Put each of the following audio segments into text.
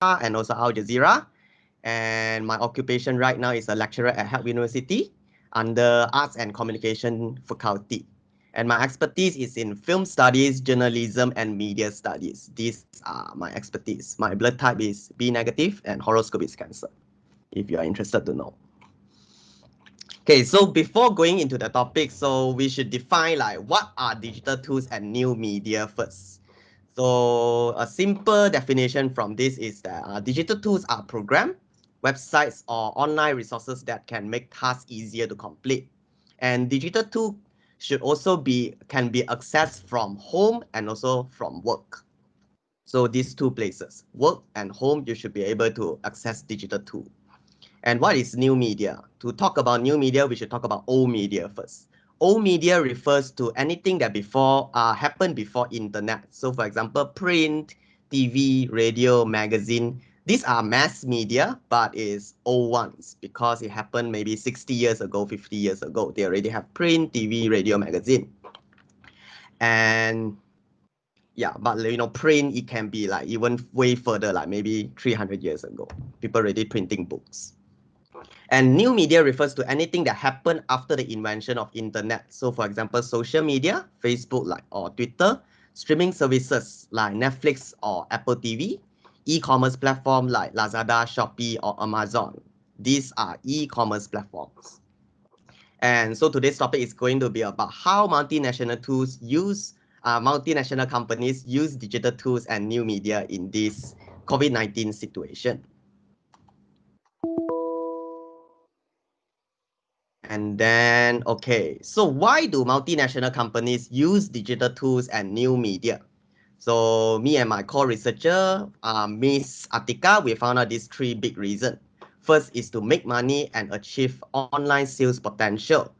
and also Al Jazeera. And my occupation right now is a lecturer at Help University under Arts and Communication faculty. And my expertise is in film studies, journalism, and media studies. These are my expertise. My blood type is B negative and horoscope is Cancer, if you are interested to know. Okay, so before going into the topic, so we should define like what are digital tools and new media first. So a simple definition from this is that digital tools are programs, websites, or online resources that can make tasks easier to complete. And digital tool should also can be accessed from home and also from work. So these two places, work and home, you should be able to access digital tool. And what is new media? To talk about new media, we should talk about old media first. Old media refers to anything that happened before internet. So for example, print, TV, radio, magazine. These are mass media, but is old ones because it happened maybe 60 years ago, 50 years ago. They already have print, TV, radio, magazine. And yeah, but print, it can be like even way further, like maybe 300 years ago. People already printing books. And new media refers to anything that happened after the invention of internet. So for example, social media, Facebook or Twitter, streaming services like Netflix or Apple TV, e-commerce platform like Lazada, Shopee, or Amazon. These are e-commerce platforms. And so today's topic is going to be about how multinational companies use digital tools and new media in this COVID-19 situation. And then, okay, so why do multinational companies use digital tools and new media? So me and my co-researcher, Miss Atika, we found out these three big reasons. First is to make money and achieve online sales potential.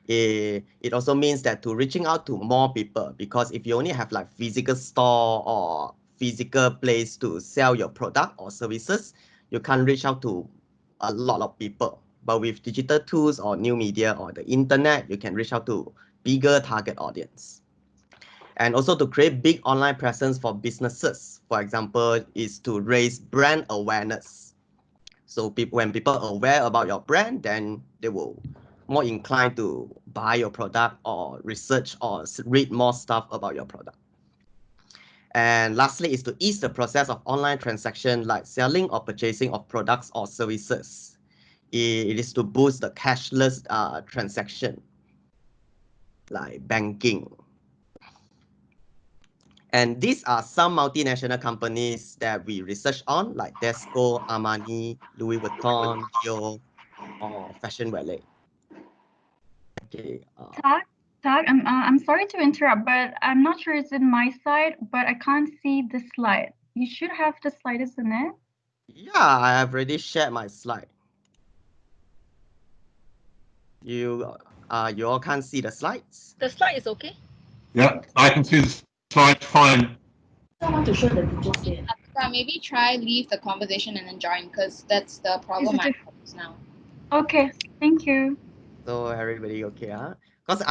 It also means that to reaching out to more people, because if you only have like physical store or physical place to sell your product or services, you can't reach out to a lot of people. But with digital tools or new media or the internet, you can reach out to bigger target audience. And also to create big online presence for businesses, for example, is to raise brand awareness. So when people are aware about your brand, then they will more inclined to buy your product or research or read more stuff about your product. And lastly is to ease the process of online transaction like selling or purchasing of products or services. It is to boost the cashless transaction like banking. And these are some multinational companies that we research on, like Tesco, Armani, Louis Vuitton, YUONG, or Fashion VALET. Okay. Tak, I'm sorry to interrupt, but I'm not sure it's in my side, but I can't see the slide. You should have the slide, isn't it? Yeah, I have already shared my slide. You all can't see the slides? The slide is okay. Yeah, I can see the slide fine. I want to show the teachers here. Maybe try leave the conversation and then join, because that's the problem I have now. Okay, thank you. So everybody okay, huh? Cause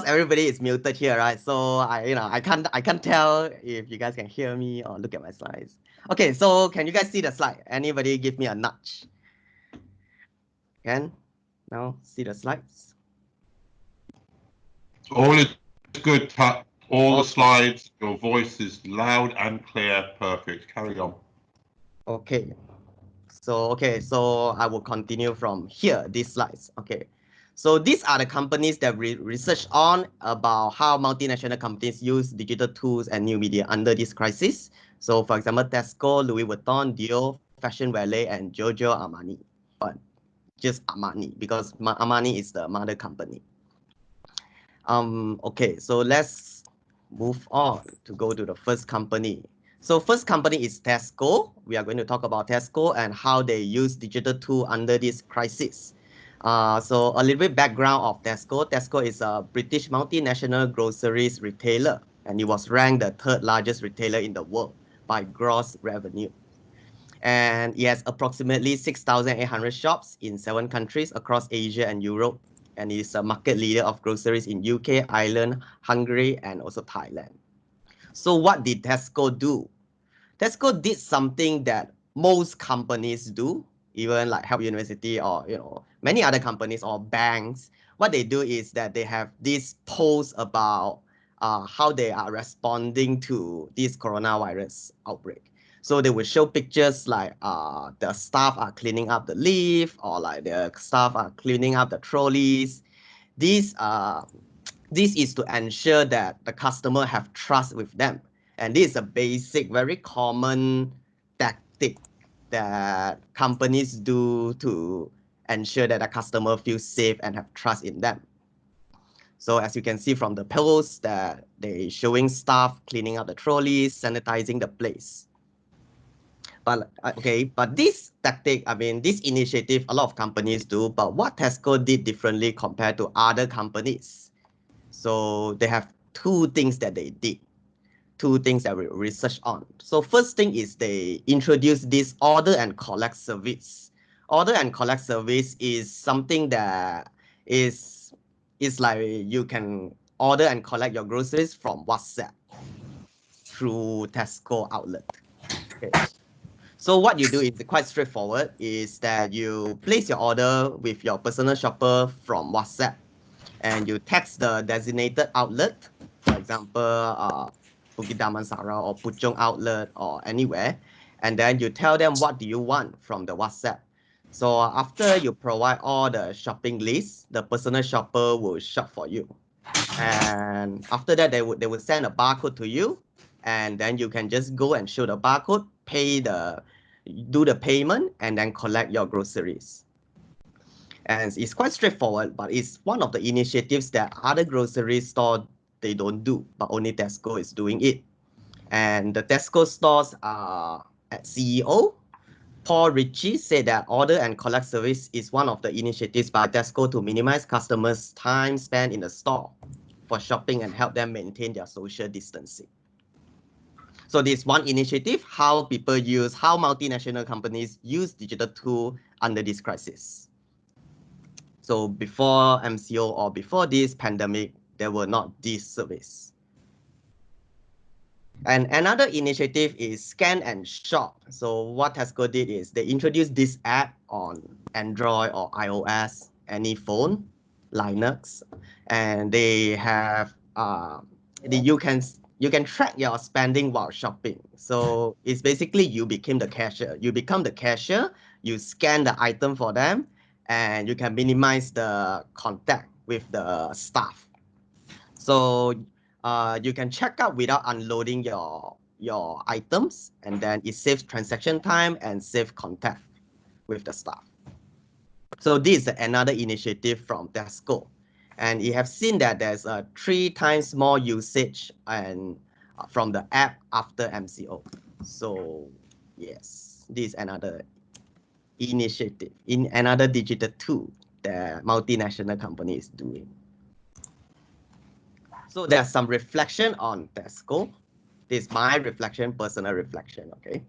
everybody is muted here, right? So I can't tell if you guys can hear me or look at my slides. Okay, so can you guys see the slide? Anybody give me a nudge? Can now see the slides? All is good, Tap. All the slides, your voice is loud and clear, perfect. Carry on. Okay. So I will continue from here, these slides. Okay. So these are the companies that we research on about how multinational companies use digital tools and new media under this crisis. So for example, Tesco, Louis Vuitton, Dior, Fashion VALET, and Giorgio Armani. But just Armani, because Armani is the mother company. Okay, so let's move on to go to the first company. So first company is Tesco. We are going to talk about Tesco and how they use digital tool under this crisis. So a little bit background of Tesco. Tesco is a British multinational groceries retailer, and it was ranked the third largest retailer in the world by gross revenue. And it has approximately 6,800 shops in 7 countries across Asia and Europe, and is a market leader of groceries in UK, Ireland, Hungary, and also Thailand. So what did Tesco do? Tesco did something that most companies do, even like Help University or many other companies or banks. What they do is that they have this post about how they are responding to this coronavirus outbreak. So they will show pictures like the staff are cleaning up the lift, or like the staff are cleaning up the trolleys. This is to ensure that the customer have trust with them. And this is a basic, very common tactic that companies do to ensure that the customer feels safe and have trust in them. So as you can see from the post, that they showing staff cleaning up the trolleys, sanitizing the place. But but this tactic, I mean, this initiative, a lot of companies do. But what Tesco did differently compared to other companies? So they have two things that they did, two things that we research on. So first thing is they introduced this order and collect service. Order and collect service is something that is like you can order and collect your groceries from WhatsApp through Tesco outlet. Okay. So what you do is quite straightforward, is that you place your order with your personal shopper from WhatsApp, and you text the designated outlet, for example, Bukit Damansara or Puchong outlet or anywhere, and then you tell them what do you want from the WhatsApp. So after you provide all the shopping lists, the personal shopper will shop for you. And after that, they would send a barcode to you, and then you can just go and show the barcode, do the payment, and then collect your groceries. And it's quite straightforward, but it's one of the initiatives that other grocery stores, they don't do, but only Tesco is doing it. And the Tesco stores CEO, Paul Ritchie, said that order and collect service is one of the initiatives by Tesco to minimize customers' time spent in the store for shopping and help them maintain their social distancing. So this one initiative, how multinational companies use digital tool under this crisis. So before MCO or before this pandemic, there were not these service. And another initiative is Scan and Shop. So what Tesco did is they introduced this app on Android or iOS, any phone, Linux, and they have you can track your spending while shopping. So it's basically you become the cashier. You scan the item for them, and you can minimize the contact with the staff. So you can check out without unloading your items, and then it saves transaction time and save contact with the staff. So this is another initiative from Tesco, and you have seen that there's 3 times more usage and from the app after MCO. So yes, this is another initiative in another digital tool that multinational company is doing. So there's some reflection on Tesco. This is my reflection, personal reflection, okay?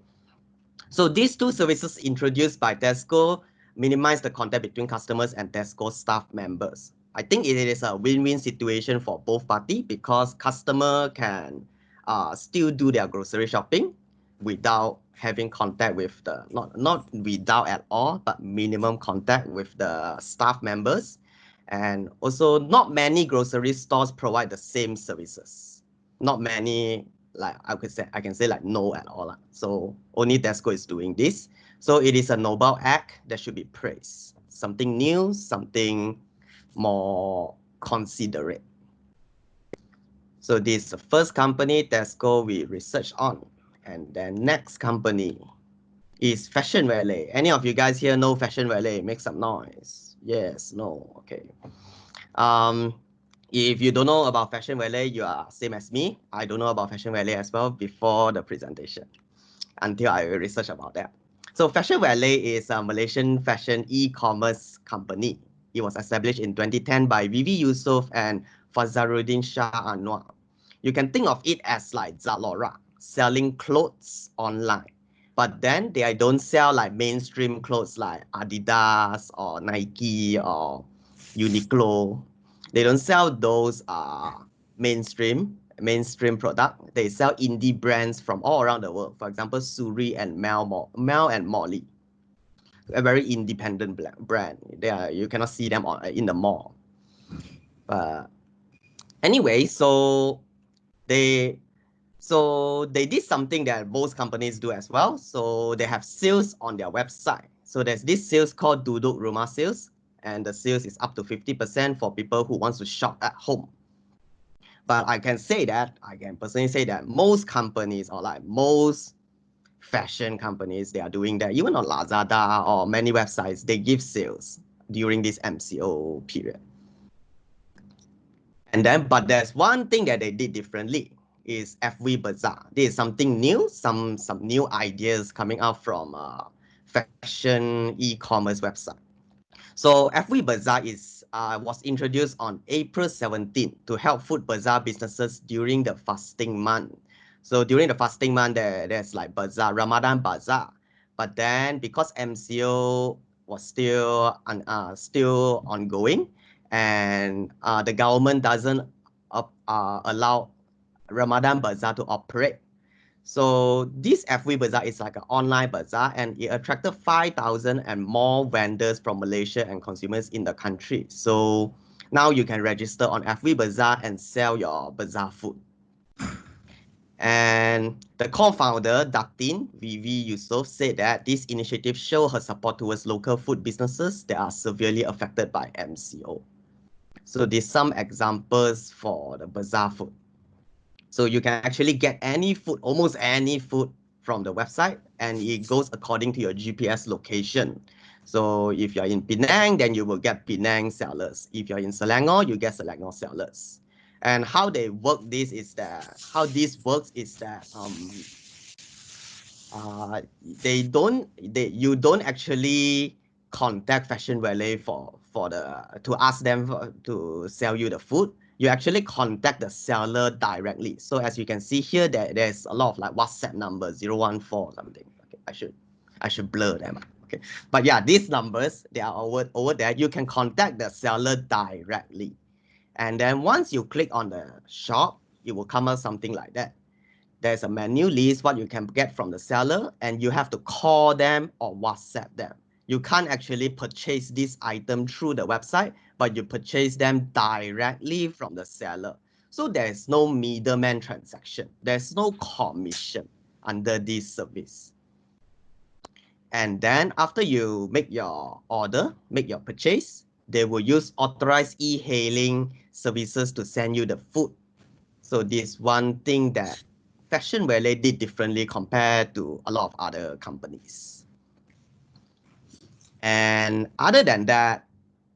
So these two services introduced by Tesco minimize the contact between customers and Tesco staff members. I think it is a win-win situation for both parties, because customer can still do their grocery shopping without having contact with the, not without at all, but minimum contact with the staff members. And also, not many grocery stores provide the same services. Not many, like I can say like no at all. So only Tesco is doing this. So it is a noble act that should be praised. Something new, something more considerate. So this is the first company, Tesco, we research on. And then next company is Fashion Valet. Any of you guys here know Fashion Valet? Make some noise. Yes, no, okay. If you don't know about Fashion Valet, you are same as me. I don't know about Fashion Valet as well before the presentation, until I research about that. So Fashion Valet is a Malaysian fashion e-commerce company. It was established in 2010 by Vivi Yusof and Fazaruddin Shah Anwar. You can think of it as like Zalora, selling clothes online. But then they don't sell like mainstream clothes like Adidas or Nike or Uniqlo. They don't sell those mainstream, mainstream product. They sell indie brands from all around the world. For example, Suri and Mel and Molly, a very independent brand. You cannot see them in the mall. But anyway, so they did something that most companies do as well. So they have sales on their website. So there's this sales called Duduk Rumah Sales, and the sales is up to 50% for people who wants to shop at home. But I can personally say that most companies, or like most fashion companies, they are doing that. Even on Lazada or many websites, they give sales during this MCO period. And then, but there's one thing that they did differently is FV Bazaar. This is something new, some new ideas coming out from fashion e-commerce website. So FV Bazaar was introduced on April 17 to help food bazaar businesses during the fasting month. So during the fasting month, there's like bazaar, Ramadan bazaar. But then because MCO was still ongoing, and the government doesn't allow Ramadan bazaar to operate. So this FV Bazaar is like an online bazaar, and it attracted 5,000 and more vendors from Malaysia and consumers in the country. So now you can register on FV Bazaar and sell your bazaar food. And the co-founder, Datin Vivi Yusof, said that this initiative shows her support towards local food businesses that are severely affected by MCO. So there's some examples for the bazaar food. So you can actually get any food, almost any food from the website, and it goes according to your GPS location. So if you're in Penang, then you will get Penang sellers. If you're in Selangor, you get Selangor sellers. And how this works is that you don't actually contact Fashion Valet to ask them to sell you the food. You actually contact the seller directly. So as you can see here, there's a lot of like WhatsApp numbers, 014 or something. Okay, I should blur them. Okay, but yeah, these numbers, they are over there. You can contact the seller directly, and then once you click on the shop, it will come up something like that. There's a menu list, what you can get from the seller, and you have to call them or WhatsApp them. You can't actually purchase this item through the website, but you purchase them directly from the seller. So there's no middleman transaction. There's no commission under this service. And then after you make your order, make your purchase, they will use authorized e-hailing services to send you the food. So this one thing that Fashion Valet did differently compared to a lot of other companies. And other than that,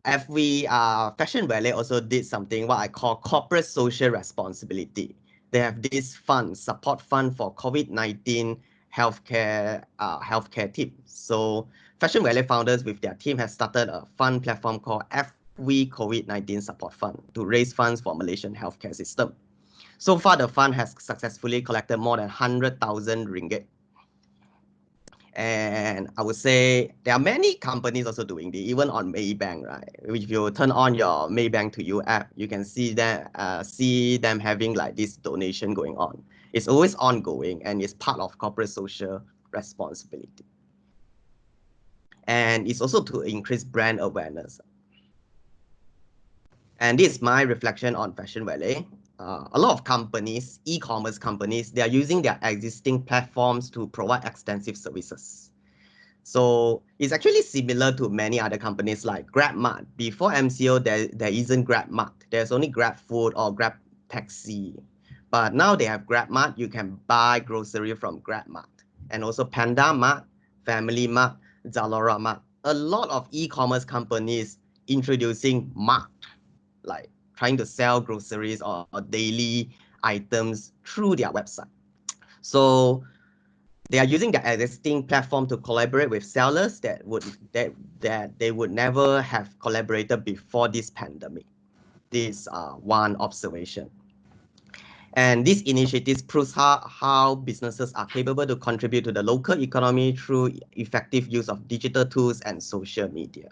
Fashion Valet also did something what I call corporate social responsibility. They have this fund, support fund for COVID-19 healthcare team. So Fashion Valet founders with their team have started a fund platform called FV COVID-19 Support Fund to raise funds for Malaysian healthcare system. So far, the fund has successfully collected more than 100,000 ringgit. And I would say there are many companies also doing this, even on Maybank, right? If you turn on your Maybank to You app, you can see them having like this donation going on. It's always ongoing, and it's part of corporate social responsibility. And it's also to increase brand awareness. And this is my reflection on Fashion Valet. A lot of companies, e-commerce companies, they are using their existing platforms to provide extensive services. So it's actually similar to many other companies like GrabMart. Before MCO, there isn't GrabMart. There's only GrabFood or Grab Taxi. But now they have GrabMart. You can buy grocery from GrabMart. And also Panda Mart, Family Mart, Zalora Mart. A lot of e-commerce companies introducing Mart, like trying to sell groceries or daily items through their website. So they are using their existing platform to collaborate with sellers that they would never have collaborated before this pandemic. This is one observation. And this initiative proves how businesses are capable to contribute to the local economy through effective use of digital tools and social media.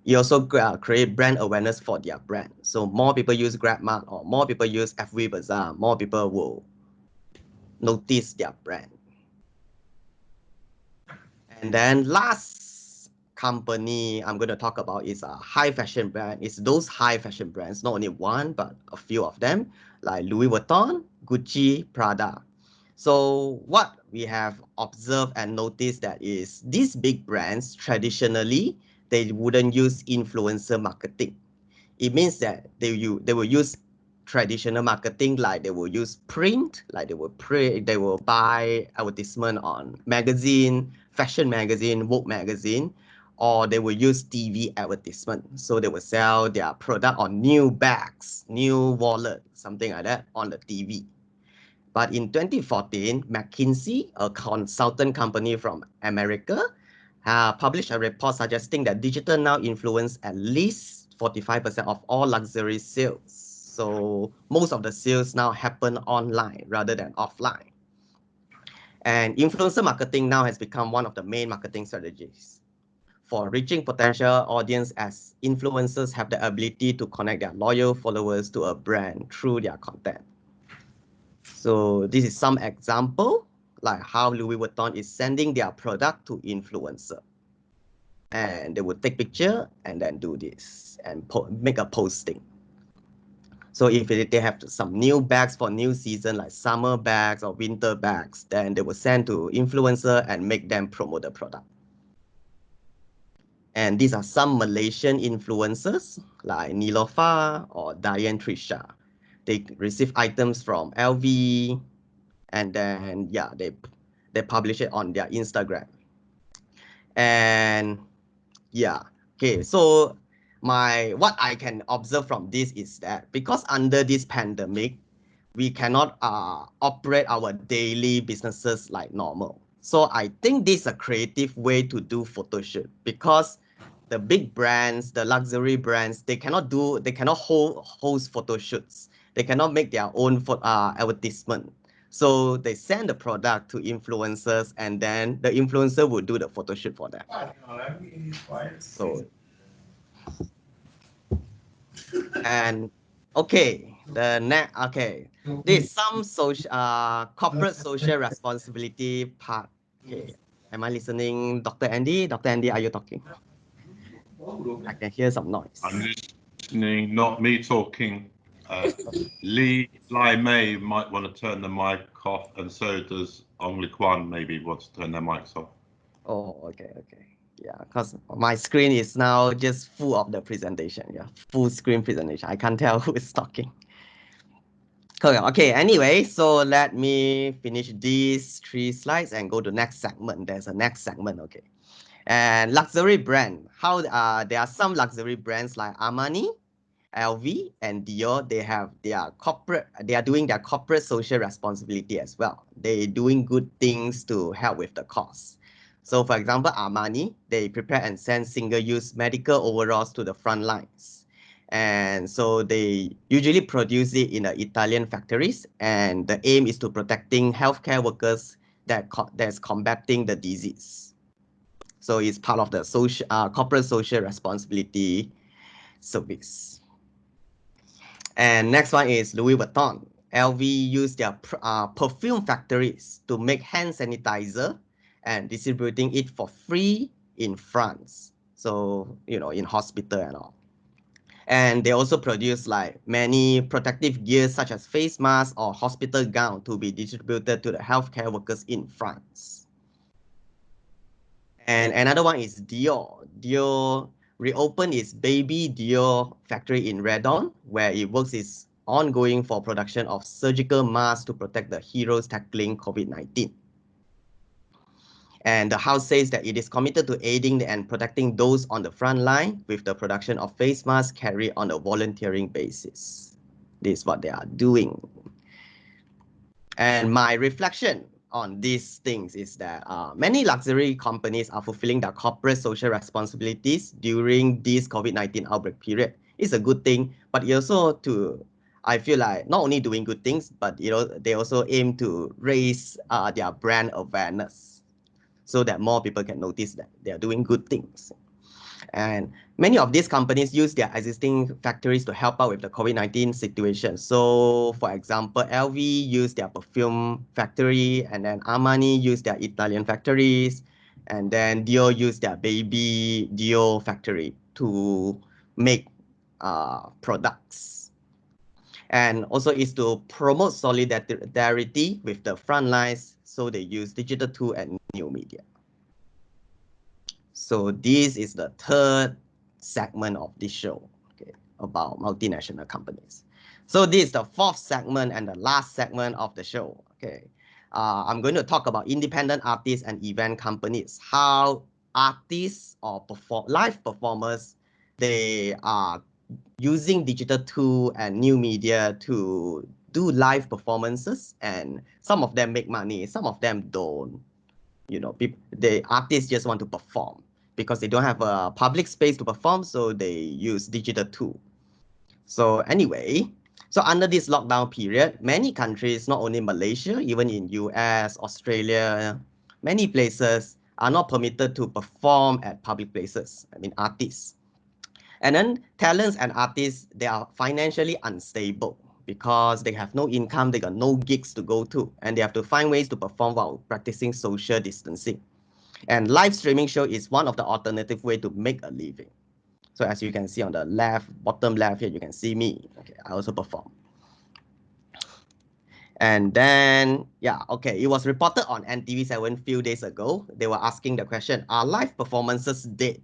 it also create brand awareness for their brand. So more people use GrabMart or more people use FV Bazaar, more people will notice their brand. And then last company I'm going to talk about is a high fashion brand. It's those high fashion brands, not only one, but a few of them, like Louis Vuitton, Gucci, Prada. So what we have observed and noticed that is these big brands, traditionally, they wouldn't use influencer marketing. It means that they will use traditional marketing, like they will use print, like they will buy advertisement on magazine, fashion magazine, Vogue magazine, or they will use TV advertisement. So they will sell their product on new bags, new wallet, something like that on the TV. But in 2014, McKinsey, a consultant company from America, published a report suggesting that digital now influence at least 45% of all luxury sales. So most of the sales now happen online rather than offline. And influencer marketing now has become one of the main marketing strategies for reaching potential audience, as influencers have the ability to connect their loyal followers to a brand through their content. So this is some example, like how Louis Vuitton is sending their product to influencer. And they would take picture and then do this and make a posting. So if they have some new bags for new season, like summer bags or winter bags, then they will send to influencer and make them promote the product. And these are some Malaysian influencers like Nilofa or Diane Trisha. They receive items from LV, and then yeah, they publish it on their Instagram. And yeah, okay, so what I can observe from this is that because under this pandemic, we cannot operate our daily businesses like normal. So I think this is a creative way to do photo shoot, because the big brands, the luxury brands, they cannot host photo shoots. They cannot make their own advertisement. So they send the product to influencers, and then the influencer will do the photo shoot for them. So, and okay, this is some corporate social responsibility part. Okay, am I listening, Dr. Andy? Dr. Andy, are you talking? I can hear some noise. I'm listening, not me talking. Lai Mei might want to turn the mic off, and so does Ong Li Kwan maybe wants to turn their mics off. Oh, okay. Yeah, because my screen is now just full of the presentation. Yeah, full screen presentation. I can't tell who is talking. Okay, anyway, so let me finish these 3 slides and go to next segment. There's a next segment, okay. And luxury brand, there are some luxury brands like Armani, LV, and Dior. They are doing their corporate social responsibility as well. They're doing good things to help with the cause. So for example, Armani, they prepare and send single-use medical overalls to the front lines. And so they usually produce it in the Italian factories, and the aim is to protecting healthcare workers that's combating the disease. So it's part of the corporate social responsibility service. And next one is Louis Vuitton. LV use their perfume factories to make hand sanitizer and distributing it for free in France. So, in hospital and all. And they also produce like many protective gear such as face masks or hospital gown to be distributed to the healthcare workers in France. And another one is Dior. Dior reopened its Baby Dior factory in Redon, where it works its ongoing for production of surgical masks to protect the heroes tackling COVID-19. And the house says that it is committed to aiding and protecting those on the front line with the production of face masks carried on a volunteering basis. This is what they are doing. And my reflection on these things is that many luxury companies are fulfilling their corporate social responsibilities during this COVID-19 outbreak period. It's a good thing, but I feel like not only doing good things, but they also aim to raise their brand awareness so that more people can notice that they are doing good things. And many of these companies use their existing factories to help out with the COVID-19 situation. So for example, LV used their perfume factory, and then Armani used their Italian factories, and then Dior used their baby Dior factory to make products. And also is to promote solidarity with the front lines, so they use digital tool and new media. So this is the third segment of this show, okay, about multinational companies. So this is the fourth segment and the last segment of the show. Okay, I'm going to talk about independent artists and event companies, how artists or live performers, they are using digital tool and new media to do live performances, and some of them make money, some of them don't. You know, the artists just want to perform because they don't have a public space to perform, so they use digital tool. So anyway, so under this lockdown period, many countries, not only Malaysia, even in US, Australia, many places are not permitted to perform at public places. I mean, artists. And then talents and artists, they are financially unstable because they have no income, they got no gigs to go to, and they have to find ways to perform while practicing social distancing. And live streaming show is one of the alternative way to make a living. So as you can see on the left, bottom left here, you can see me. Okay, I also perform. And then, yeah, okay, it was reported on NTV7 few days ago. They were asking the question, are live performances dead?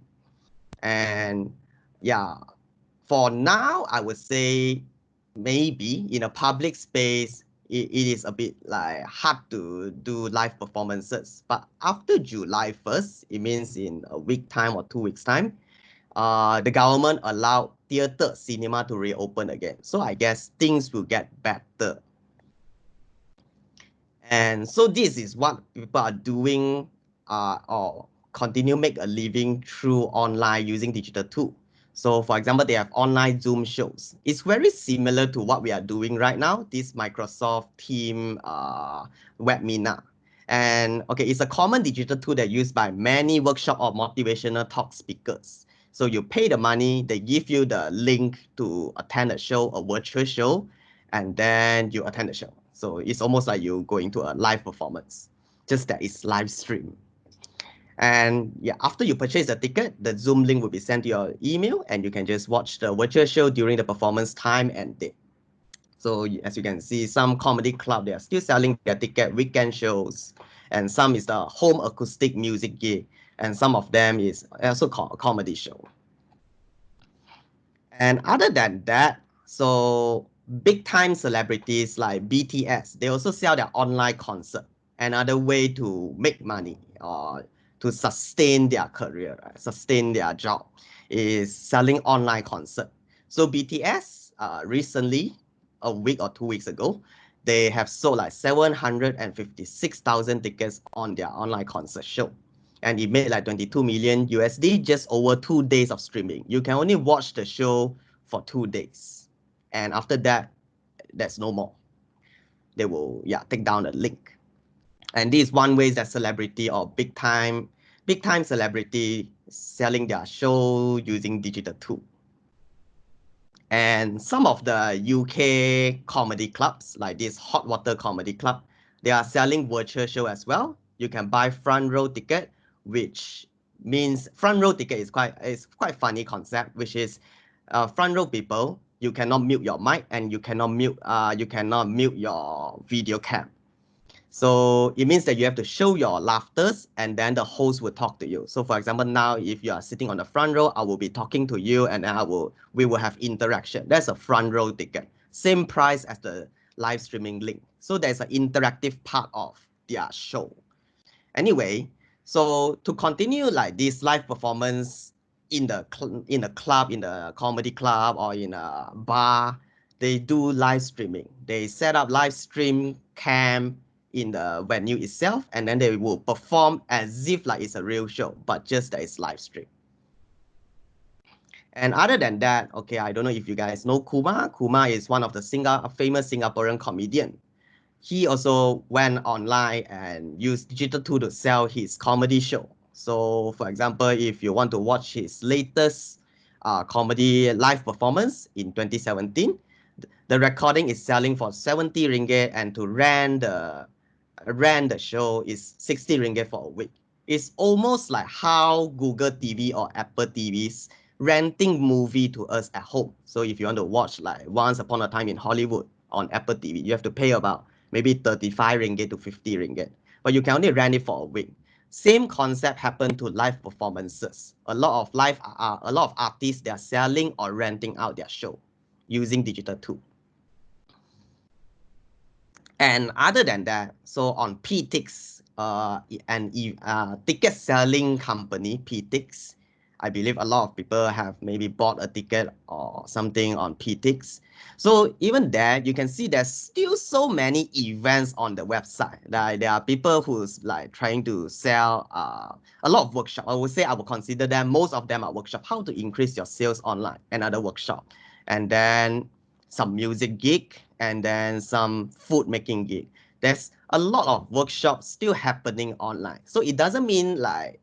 And yeah, for now, I would say maybe in a public space, it is a bit like hard to do live performances. But after July 1st, it means in a week time or 2 weeks time, the government allowed theater, cinema to reopen again. So I guess things will get better. And so this is what people are doing or continue make a living through online using digital tool. So for example, they have online Zoom shows. It's very similar to what we are doing right now, this Microsoft Team webinar. And okay, it's a common digital tool that used by many workshop or motivational talk speakers. So you pay the money, they give you the link to attend a show, a virtual show, and then you attend the show. So it's almost like you going to a live performance, just that it's live stream. And yeah, after you purchase the ticket, the Zoom link will be sent to your email, and you can just watch the virtual show during the performance time and date. So as you can see, some comedy club, they are still selling their ticket, weekend shows, and some is the home acoustic music gig, and some of them is also called a comedy show. And other than that, so big time celebrities like BTS, they also sell their online concert. Another way to make money or to sustain their career, right? Sustain their job is selling online concert. So BTS recently, a week or 2 weeks ago, they have sold like 756,000 tickets on their online concert show. And it made like 22 million USD just over 2 days of streaming. You can only watch the show for 2 days. And after that, there's no more. They will, yeah, take down the link. And this is one way that celebrity or big time celebrity selling their show using digital tool. And some of the UK comedy clubs, like this Hot Water Comedy Club, they are selling virtual show as well. You can buy front row ticket, which means front row ticket is quite funny concept, which is front row people, you cannot mute your mic and you cannot mute your video cam. So it means that you have to show your laughters, and then the host will talk to you. So for example, now if you are sitting on the front row, I will be talking to you, and then we will have interaction. That's a front row ticket. Same price as the live streaming link. So there's an interactive part of their show. Anyway, so to continue like this live performance in the club, in the comedy club or in a bar, they do live streaming. They set up live stream cam in the venue itself, and then they will perform as if like it's a real show, but just that it's live stream. And other than that, okay, I don't know if you guys know Kumar. Kumar is one of the famous Singaporean comedian. He also went online and used digital tool to sell his comedy show. So for example, if you want to watch his latest comedy live performance in 2017, the recording is selling for 70 ringgit, and to rent the show is 60 ringgit for a week. It's almost like how Google TV or Apple TVs renting movie to us at home. So if you want to watch like Once Upon a Time in Hollywood on Apple TV, you have to pay about maybe 35 ringgit to 50 ringgit, but you can only rent it for a week. Same concept happened to live performances. A lot of artists, they are selling or renting out their show using digital tool. And other than that, so on PTix, ticket selling company, PTix, I believe a lot of people have maybe bought a ticket or something on PTix. So even there, you can see there's still so many events on the website. Like there are people who's like trying to sell a lot of workshops. I would say I would consider them, most of them are workshops, how to increase your sales online, another workshop. And then some music gig, and then some food making gig. There's a lot of workshops still happening online. So it doesn't mean like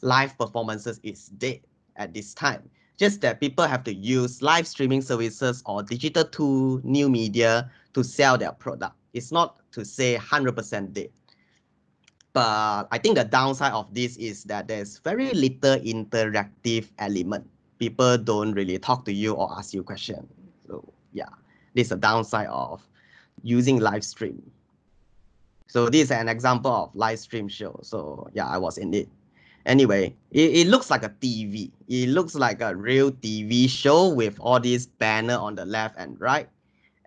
live performances is dead at this time. Just that people have to use live streaming services or digital tool, new media to sell their product. It's not to say 100% dead. But I think the downside of this is that there's very little interactive element. People don't really talk to you or ask you questions. So yeah, this is a downside of using live stream. So this is an example of live stream show. So yeah, I was in it. Anyway, it looks like a TV. It looks like a real TV show with all these banner on the left and right.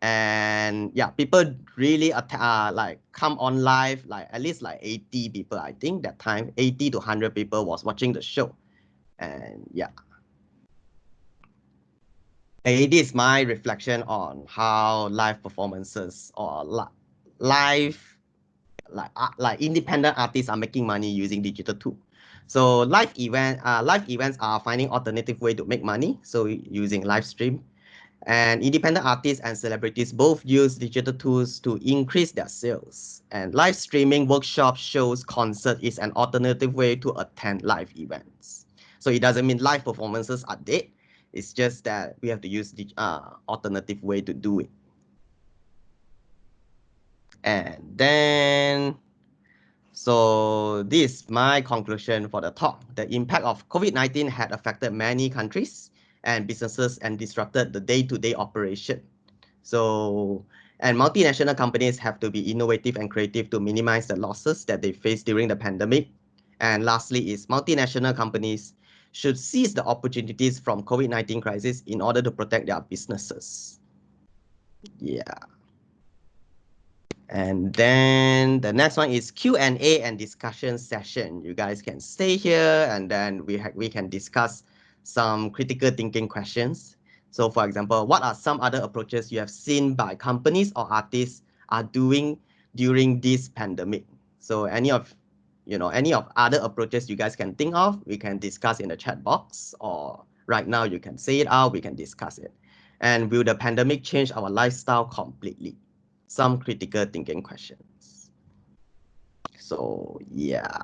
And yeah, people really like come on live, like at least like 80 people, I think that time, 80 to 100 people was watching the show. And yeah. It is my reflection on how live performances or live like independent artists are making money using digital tool. So live events are finding alternative way to make money. So using live stream, and independent artists and celebrities both use digital tools to increase their sales. And live streaming, workshops, shows, concert is an alternative way to attend live events. So it doesn't mean live performances are dead. It's just that we have to use the alternative way to do it. And then, so this is my conclusion for the talk. The impact of COVID-19 had affected many countries and businesses and disrupted the day-to-day operation. So, and multinational companies have to be innovative and creative to minimize the losses that they face during the pandemic. And lastly is multinational companies should seize the opportunities from COVID-19 crisis in order to protect their businesses. Yeah. And then the next one is Q&A and discussion session. You guys can stay here, and then we can discuss some critical thinking questions. So for example, what are some other approaches you have seen by companies or artists are doing during this pandemic? So any of other approaches you guys can think of, we can discuss in the chat box, or right now you can say it out, we can discuss it. And will the pandemic change our lifestyle completely? Some critical thinking questions. So yeah.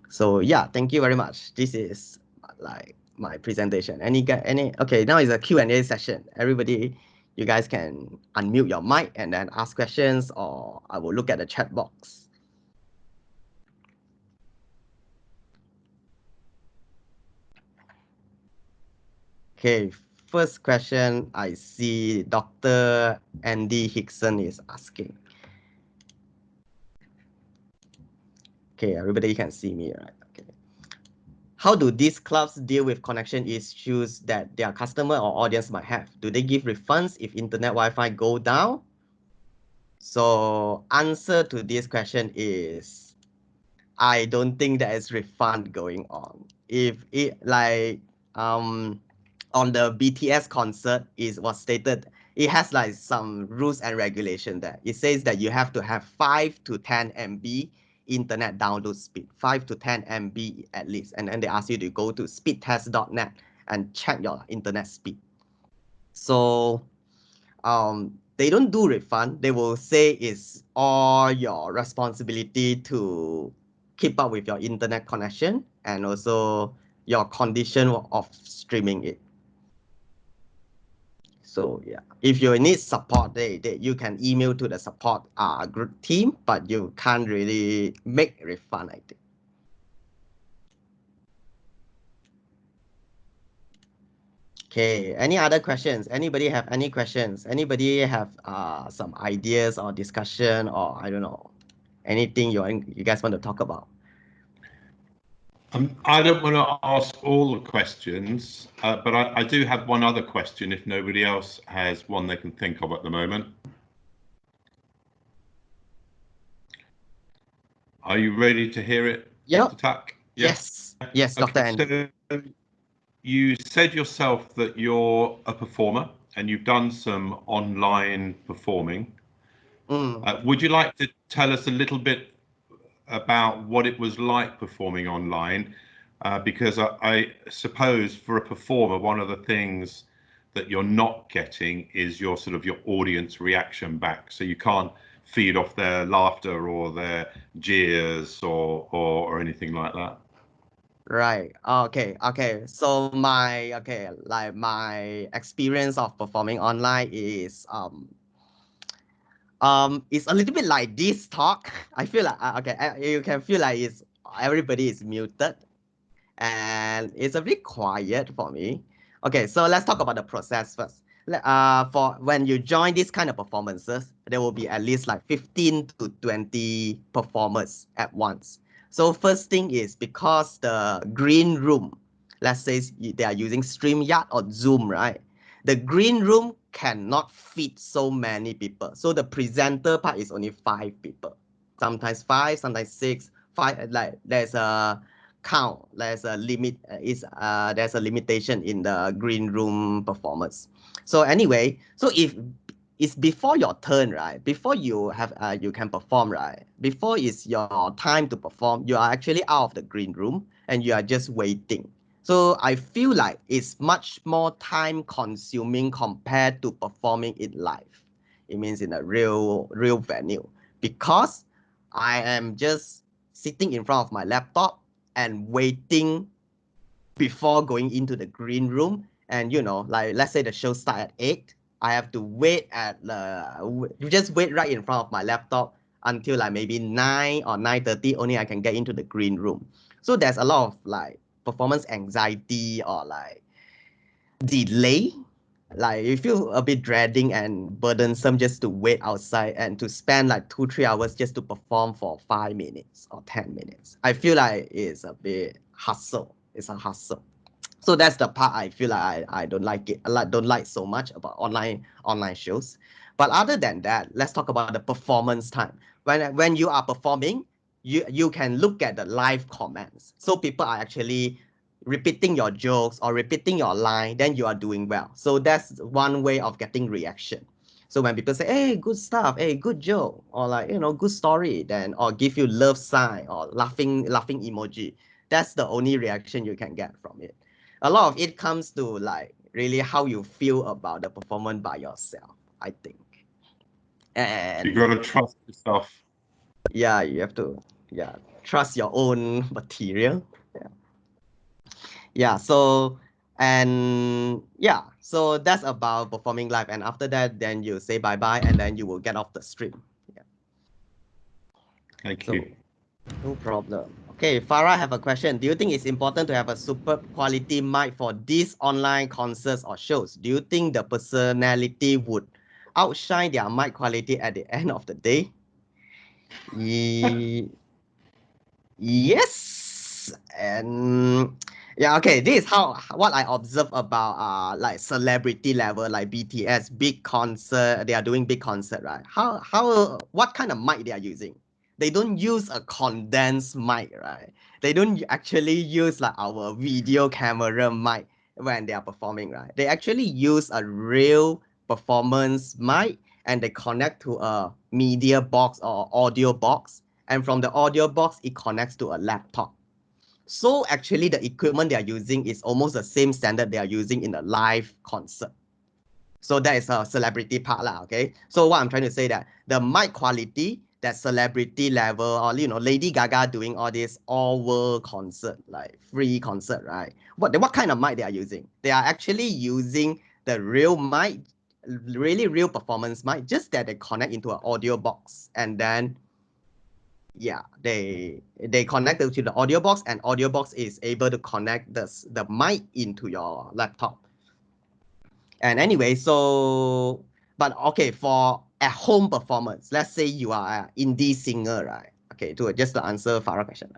Thank you very much. This is like my presentation. Okay, now is a Q&A session. Everybody, you guys can unmute your mic and then ask questions, or I will look at the chat box. Okay, first question I see Dr. Andy Hickson is asking. Okay, everybody can see me, right? Okay. How do these clubs deal with connection issues that their customer or audience might have? Do they give refunds if internet Wi-Fi go down? So answer to this question is, I don't think there is refund going on. If it like on the BTS concert was stated, it has like some rules and regulation there. It says that you have to have 5 to 10 MB internet download speed, 5 to 10 MB at least. And then they ask you to go to speedtest.net and check your internet speed. So they don't do refund. They will say it's all your responsibility to keep up with your internet connection and also your condition of streaming it. So yeah, if you need support, you can email to the support group team, but you can't really make refund, I think. Okay, any other questions? Anybody have any questions? Anybody have some ideas or discussion, or I don't know, anything you guys want to talk about? I don't want to ask all the questions, but I do have one other question if nobody else has one they can think of at the moment. Are you ready to hear it, Yep. Dr. Tak? Yes. Yes, Dr. Andy. So you said yourself that you're a performer and you've done some online performing. Would you like to tell us a little bit about what it was like performing online? Because I suppose for a performer, one of the things that you're not getting is your audience reaction back. So you can't feed off their laughter or their jeers or anything like that. Right. Okay. So my experience of performing online is it's a little bit like this talk. I feel like you can feel like everybody is muted and it's a bit quiet for me. Okay, so let's talk about the process first. For when you join this kind of performances, there will be at least like 15 to 20 performers at once. So first thing is because the green room, let's say they are using StreamYard or Zoom, right? The green room cannot fit so many people. So the presenter part is only 5 people. Sometimes 5, sometimes 6, 5, like there's a count, there's a limit, there's a limitation in the green room performance. So anyway, so if it's before your turn, right? Before you have you can perform, right? Before it's your time to perform, you are actually out of the green room and you are just waiting. So I feel like it's much more time consuming compared to performing it live. It means in a real venue, because I am just sitting in front of my laptop and waiting before going into the green room. And like let's say the show start at 8, I have to wait just wait right in front of my laptop until like maybe 9 or 9:30 only I can get into the green room. So there's a lot of like performance anxiety or like delay. Like you feel a bit dreading and burdensome just to wait outside and to spend like 2-3 hours just to perform for 5 minutes or 10 minutes. I feel like it's a bit hustle. It's a hustle. So that's the part I feel like I don't like it. I don't like so much about online shows. But other than that, let's talk about the performance time. When you are performing, you can look at the live comments. So people are actually repeating your jokes or repeating your line, then you are doing well. So that's one way of getting reaction. So when people say, hey, good stuff, hey, good joke, or like, good story, then, or give you love sign or laughing emoji, that's the only reaction you can get from it. A lot of it comes to like really how you feel about the performance by yourself, I think. And You've got to trust yourself. Yeah, you have to trust your own material. So so that's about performing live, and after that then you say bye-bye and then you will get off the stream. Thank you. No problem. Okay, Farah, have a question. Do you think it's important to have a super quality mic for these online concerts or shows? Do you think the personality would outshine their mic quality at the end of the day? Yes. And okay, this is what I observe about like celebrity level, like BTS, big concert. They are doing big concert, right? What kind of mic they are using? They don't use a condensed mic, right? They don't actually use like our video camera mic when they are performing, right? They actually use a real performance mic and they connect to a media box or audio box. And from the audio box, it connects to a laptop. So actually the equipment they are using is almost the same standard they are using in a live concert. So that is a celebrity part, okay? So what I'm trying to say that the mic quality, that celebrity level, or Lady Gaga doing all this all world concert, like free concert, right? What kind of mic they are using? They are actually using the real mic, really real performance mic, just that they connect into an audio box, and then they connect it to the audio box, and audio box is able to connect the mic into your laptop. And anyway, so but okay, for at home performance, let's say you are an indie singer, right? Okay, just to answer Farah's question.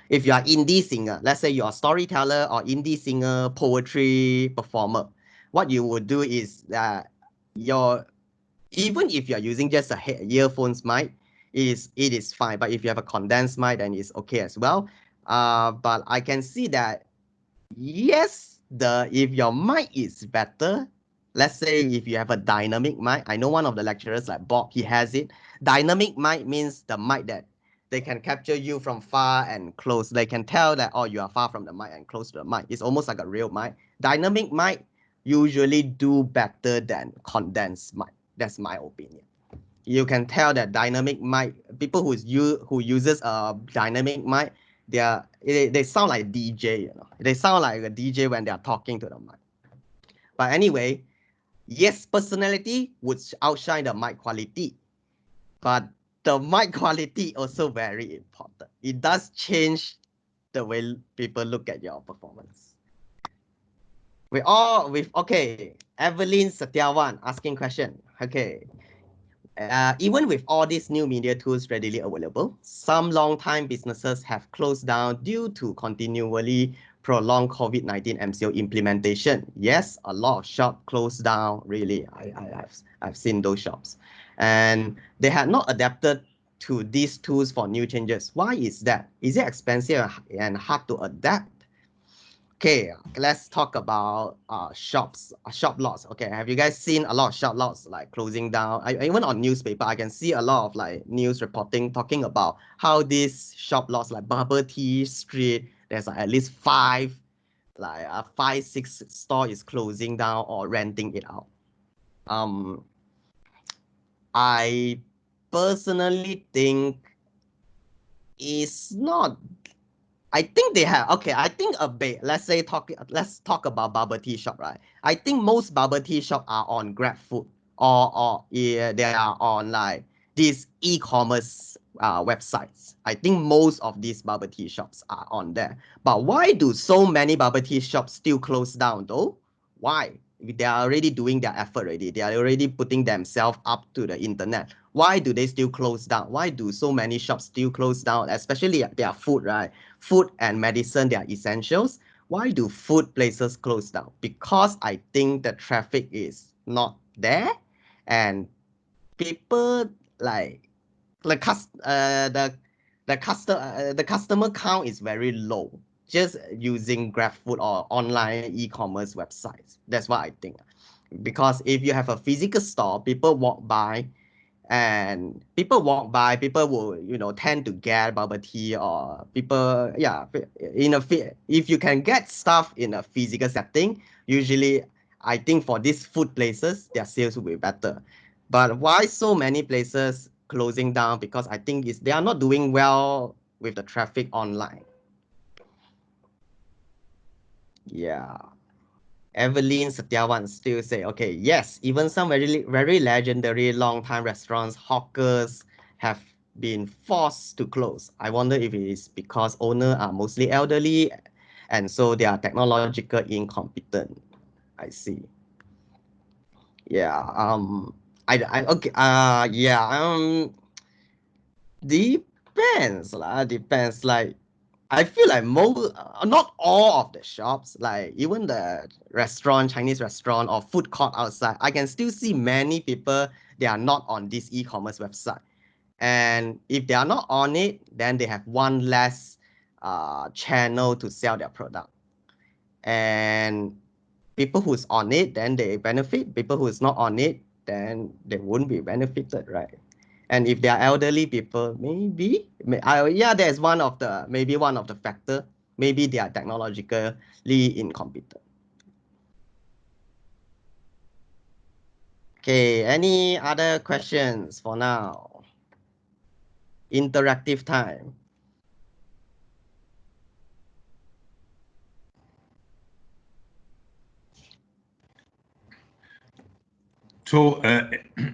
If you are indie singer, let's say you're a storyteller or indie singer, poetry performer, what you would do is that even if you're using just a earphones mic, it is fine. But if you have a condensed mic, then it's okay as well. But I can see that yes, if your mic is better, let's say if you have a dynamic mic, I know one of the lecturers like Bob, he has it. Dynamic mic means the mic that they can capture you from far and close. They can tell that, oh, you are far from the mic and close to the mic. It's almost like a real mic. Dynamic mic usually do better than condensed mic. That's my opinion. You can tell that dynamic mic, people who uses a dynamic mic, they sound like DJ, They sound like a DJ when they are talking to the mic. But anyway, yes, personality would outshine the mic quality, but the mic quality also very important. It does change the way people look at your performance. Okay, Evelyn Satyawan asking question. Okay. Even with all these new media tools readily available, some long-time businesses have closed down due to continually prolonged COVID-19 MCO implementation. Yes, a lot of shops closed down, really. I've seen those shops. And they had not adapted to these tools for new changes. Why is that? Is it expensive and hard to adapt? Okay, let's talk about shop lots. Okay, have you guys seen a lot of shop lots like closing down? Even on newspaper, I can see a lot of like news reporting talking about how these shop lots like Bubble Tea Street, there's like at least five, six store is closing down or renting it out. I personally think it's not. I think they have. Okay, I think let's talk about bubble tea shop, right? I think most bubble tea shop are on GrabFood or they are on like these e-commerce websites. I think most of these bubble tea shops are on there. But why do so many bubble tea shops still close down though? Why? They are already doing their effort already. They are already putting themselves up to the internet. Why do they still close down? Why do so many shops still close down? Especially their food, right? Food and medicine, they are essentials. Why do food places close down? Because I think the traffic is not there, and people the customer count is very low. Just using GrabFood or online e-commerce websites. That's what I think. Because if you have a physical store, people walk by, people will tend to get bubble tea, or people if you can get stuff in a physical setting, usually I think for these food places their sales will be better. But why so many places closing down? Because I think they are not doing well with the traffic online. Yeah. Evelyn Satyawan still say, okay, yes, even some very legendary long-time restaurants, hawkers have been forced to close. I wonder if it is because owners are mostly elderly and so they are technologically incompetent. I see. Yeah. Okay. Yeah. Depends lah. Depends. Like, I feel like not all of the shops, like even the restaurant, Chinese restaurant or food court outside, I can still see many people, they are not on this e-commerce website. And if they are not on it, then they have one less channel to sell their product. And people who's on it, then they benefit. People who's not on it, then they won't be benefited, right? And if they are elderly people, there's maybe one of the factor. Maybe they are technologically incompetent. Okay, any other questions for now? Interactive time.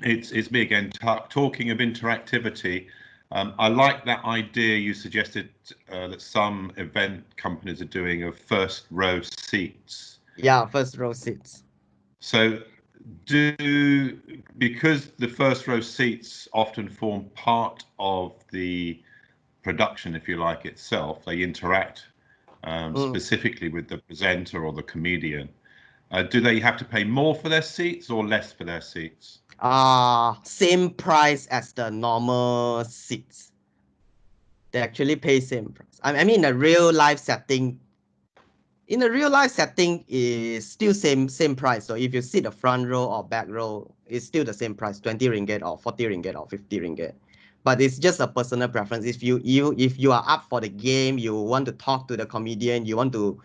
It's me again. Talking of interactivity, I like that idea you suggested that some event companies are doing of first row seats. Yeah, first row seats. So because the first row seats often form part of the production, if you like, itself, they interact specifically with the presenter or the comedian. Do they have to pay more for their seats or less for their seats? Same price as the normal seats. They actually pay same price. I mean, in a real life setting, is still same price. So if you sit the front row or back row, it's still the same price, 20 ringgit or 40 ringgit or 50 ringgit. But it's just a personal preference. If you are up for the game, you want to talk to the comedian, you want to,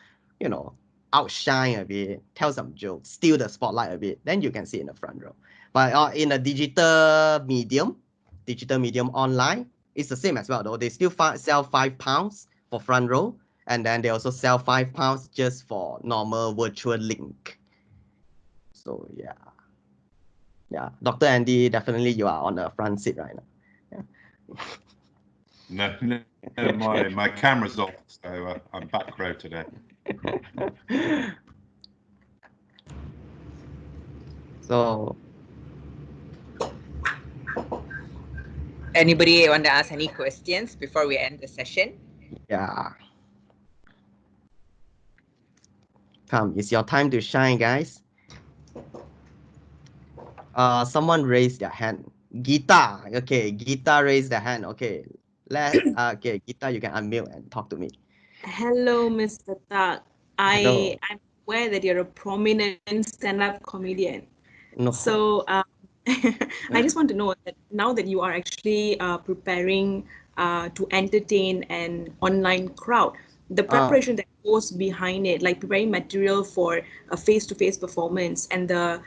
outshine a bit, tell some jokes, steal the spotlight a bit, then you can sit in the front row. But in a digital medium online, it's the same as well though. They still sell £5 for front row, and then they also sell £5 just for normal virtual link. So yeah, Dr. Andy, definitely you are on the front seat right now. No, my camera's off, so I'm back row today. So, anybody want to ask any questions before we end the session? yeah. Come, it's your time to shine, guys. Someone raised their hand. Gita, okay. Gita raised their hand. Okay, okay, Gita, you can unmute and talk to me. Hello, Mr. Tak. I'm aware that you're a prominent stand-up comedian. No. So I just want to know that now that you are actually preparing to entertain an online crowd, the preparation that goes behind it, like preparing material for a face-to-face performance and the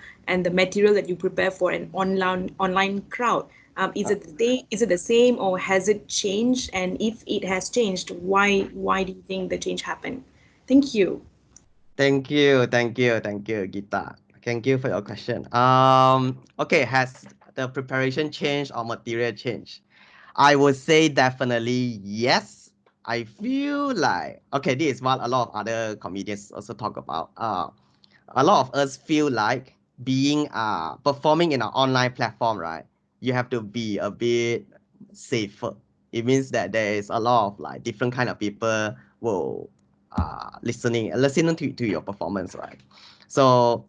material that you prepare for an online crowd, is it the same or has it changed? And if it has changed, why do you think the change happened? Thank you. Thank you, Gita. Thank you for your question. Okay, has the preparation changed or material changed? I would say definitely yes. I feel like, okay, this is what a lot of other comedians also talk about. A lot of us feel like being performing in an online platform, right? You have to be a bit safer. It means that there is a lot of like different kind of people will listening to your performance, right? So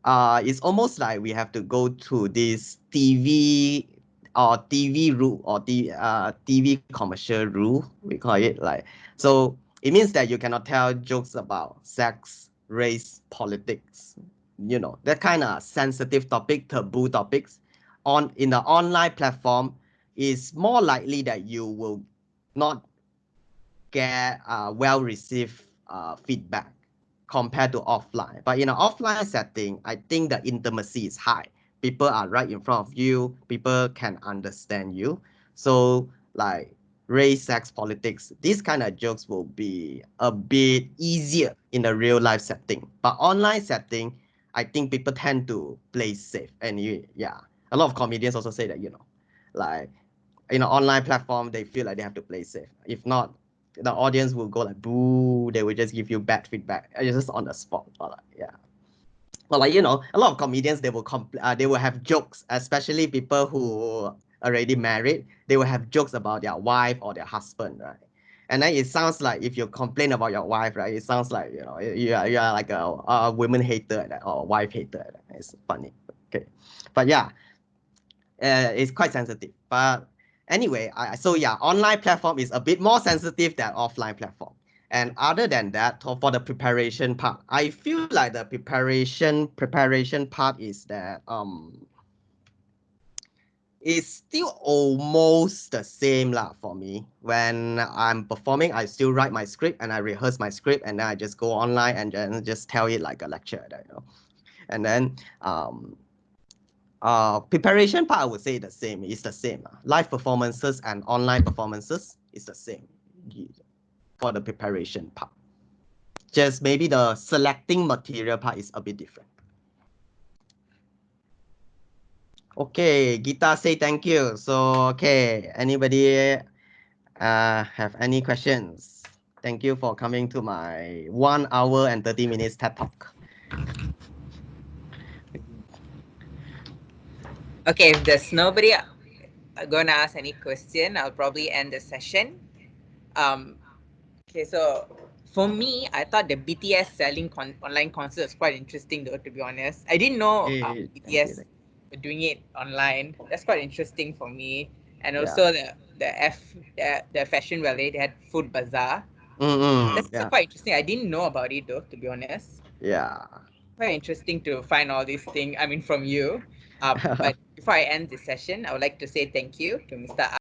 it's almost like we have to go to this TV rule or TV commercial rule, we call it like. So it means that you cannot tell jokes about sex, race, politics, that kind of sensitive topic, taboo topics. In the online platform, is more likely that you will not get well-received feedback compared to offline. But in an offline setting, I think the intimacy is high. People are right in front of you. People can understand you. So like race, sex, politics, these kind of jokes will be a bit easier in a real life setting. But online setting, I think people tend to play safe. And a lot of comedians also say that, like in an online platform, they feel like they have to play safe. If not, the audience will go like boo. They will just give you bad feedback. It's just on the spot. But a lot of comedians, they will have jokes, especially people who already married. They will have jokes about their wife or their husband, right? And then it sounds like if you complain about your wife, right? It sounds like you are like a women hater or wife hater. It's funny. Okay, but yeah, it's quite sensitive. But anyway, online platform is a bit more sensitive than offline platform. And other than that, for the preparation part, I feel like the preparation part is that it's still almost the same lah for me. When I'm performing, I still write my script and I rehearse my script, and then I just go online and then just tell it like a lecture, And then Preparation part, I would say the same. It's the same. Live performances and online performances is the same for the preparation part. Just maybe the selecting material part is a bit different. Okay, Gita say thank you. So, okay, anybody have any questions? Thank you for coming to my 1 hour and 30 minutes TED Talk. Okay, if there's nobody gonna ask any question, I'll probably end the session. Okay, so for me, I thought the BTS selling online concert was quite interesting, though, to be honest. I didn't know BTS were doing it online. That's quite interesting for me. And also the fashion valley, they had food bazaar. That's quite interesting. I didn't know about it, though, to be honest. Yeah. Quite interesting to find all these things, I mean, from you. But before I end this session, I would like to say thank you to Mr.